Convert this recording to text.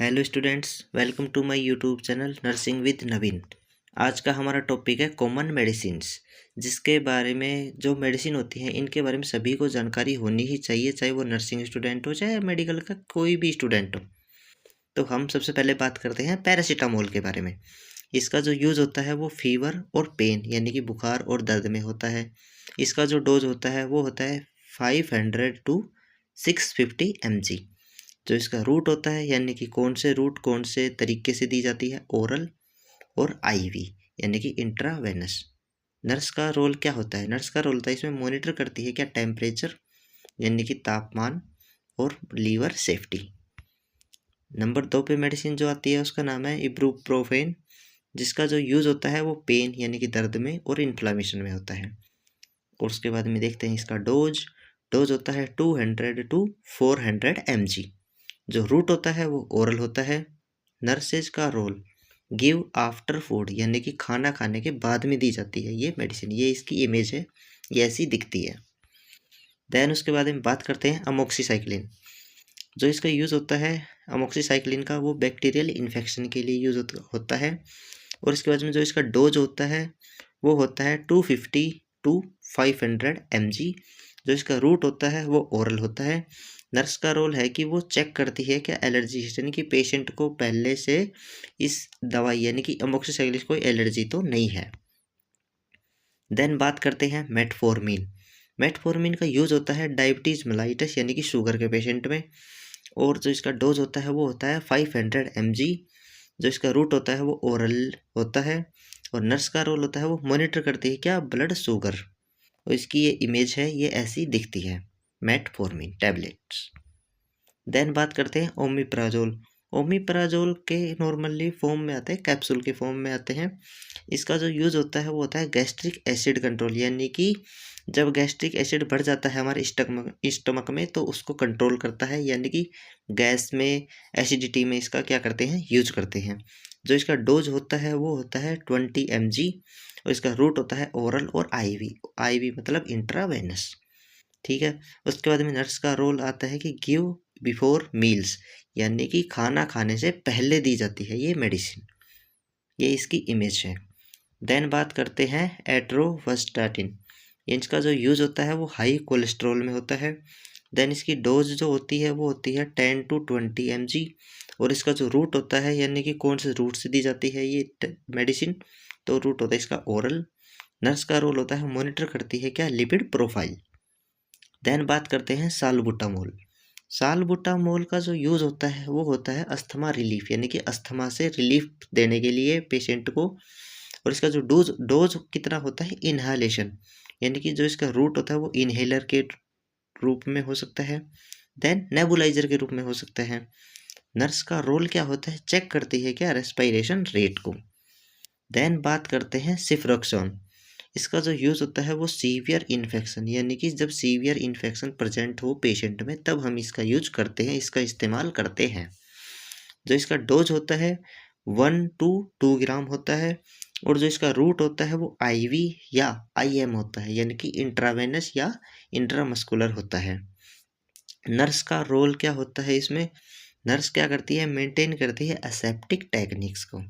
Hello students, welcome to my YouTube channel nursing with Naveen. आज का हमारा टॉपिक है कॉमन मेडिसिन्स, जिसके बारे में जो मेडिसिन होती हैं इनके बारे में सभी को जानकारी होनी ही चाहिए, चाहे वो नर्सिंग स्टूडेंट हो चाहे मेडिकल का कोई भी स्टूडेंट हो। तो हम सबसे पहले बात करते हैं पैरासीटामोल के बारे में। इसका जो यूज़ होता है वो फीवर और पेन यानी कि बुखार और दर्द में होता है। इसका जो डोज होता है वो होता है 500 टू 650 mg। जो इसका रूट होता है यानी कि कौन से रूट कौन से तरीके से दी जाती है, ओरल और आईवी यानी कि इंट्रावेनस। नर्स का रोल क्या होता है? नर्स का रोल होता है इसमें मॉनिटर करती है क्या टेम्परेचर यानी कि तापमान और लीवर सेफ्टी। नंबर 2 पे मेडिसिन जो आती है उसका नाम है इब्रूप्रोफेन, जिसका जो यूज़ होता है वो पेन यानी कि दर्द में और इन्फ्लामेशन में होता है। और उसके बाद में देखते हैं इसका डोज होता है 200 टू 400 mg। जो रूट होता है वो ओरल होता है। नर्सेज का रोल गिव आफ्टर फूड यानी कि खाना खाने के बाद में दी जाती है ये मेडिसिन। ये इसकी इमेज है, ये ऐसी दिखती है। देन उसके बाद में बात करते हैं अमोक्सीसाइक्लिन। जो इसका यूज़ होता है अमोक्सीसाइक्लिन का वो बैक्टीरियल इन्फेक्शन के लिए यूज़ होता है। और इसके बाद में जो इसका डोज होता है वो होता है 250 टू 500 mg। जो इसका रूट होता है वो ओरल होता है। नर्स का रोल है कि वो चेक करती है कि एलर्जी यानी कि पेशेंट को पहले से इस दवाई यानी कि अमोक्सीसिक्लिन कोई एलर्जी तो नहीं है। देन बात करते हैं मेटफॉर्मिन। मेटफॉर्मिन का यूज़ होता है डायबिटीज़ मेलाइटस यानी कि शुगर के पेशेंट में। और जो इसका डोज होता है वो होता है 500 mg। जो इसका रूट होता है वो ओरल होता है। और नर्स का रोल होता है वो मॉनिटर करती है क्या ब्लड शुगर। और इसकी ये इमेज है, ये ऐसी दिखती है, मेटफॉर्मिन टैबलेट्स। देन बात करते हैं ओमिप्राजोल। ओमिप्राजोल के नॉर्मली फॉर्म में आते हैं, कैप्सूल के फॉर्म में आते हैं। इसका जो यूज़ होता है वो होता है गैस्ट्रिक एसिड कंट्रोल यानी कि जब गैस्ट्रिक एसिड बढ़ जाता है हमारे स्टमक में तो उसको कंट्रोल करता है, यानी कि गैस में एसिडिटी में इसका क्या करते हैं, यूज करते हैं। जो इसका डोज होता है वो होता है 20 mg। और इसका रूट होता है ओरल और आईवी। आईवी मतलब इंट्रावेनस, ठीक है। उसके बाद में नर्स का रोल आता है कि गिव बिफोर मील्स यानी कि खाना खाने से पहले दी जाती है ये मेडिसिन। ये इसकी इमेज है। देन बात करते हैं एट्रोवास्टाटिन। इसका जो यूज़ होता है वो हाई कोलेस्ट्रॉल में होता है। देन इसकी डोज जो होती है वो होती है 10 टू 20 mg। और इसका जो रूट होता है यानी कि कौन से रूट से दी जाती है ये मेडिसिन, तो रूट होता है इसका ओरल। नर्स का रोल होता है मॉनिटर करती है क्या लिपिड प्रोफाइल। देन बात करते हैं सालबुटामोल। सालबुटामोल का जो यूज़ होता है वो होता है अस्थमा रिलीफ यानी कि अस्थमा से रिलीफ देने के लिए पेशेंट को। और इसका जो डोज डोज कितना होता है इनहालेशन यानी कि जो इसका रूट होता है वो इनहेलर के रूप में हो सकता है, देन नेबुलाइजर के रूप में हो सकता है। नर्स का रोल क्या होता है, चेक करती है क्या रेस्पिरेशन रेट को। देन बात करते हैं सिफ्रोक्सोन। इसका जो यूज़ होता है वो सीवियर इन्फेक्शन यानी कि जब सीवियर इन्फेक्शन प्रेजेंट हो पेशेंट में तब हम इसका यूज करते हैं, इसका इस्तेमाल करते हैं। जो इसका डोज होता है 1 टू 2 ग्राम होता है। और जो इसका रूट होता है वो आईवी या आईएम होता है यानी कि इंट्रावेनस या इंट्रामस्कुलर होता है। नर्स का रोल क्या होता है इसमें, नर्स क्या करती है, मेंटेन करती है एसेप्टिक टेक्निक्स को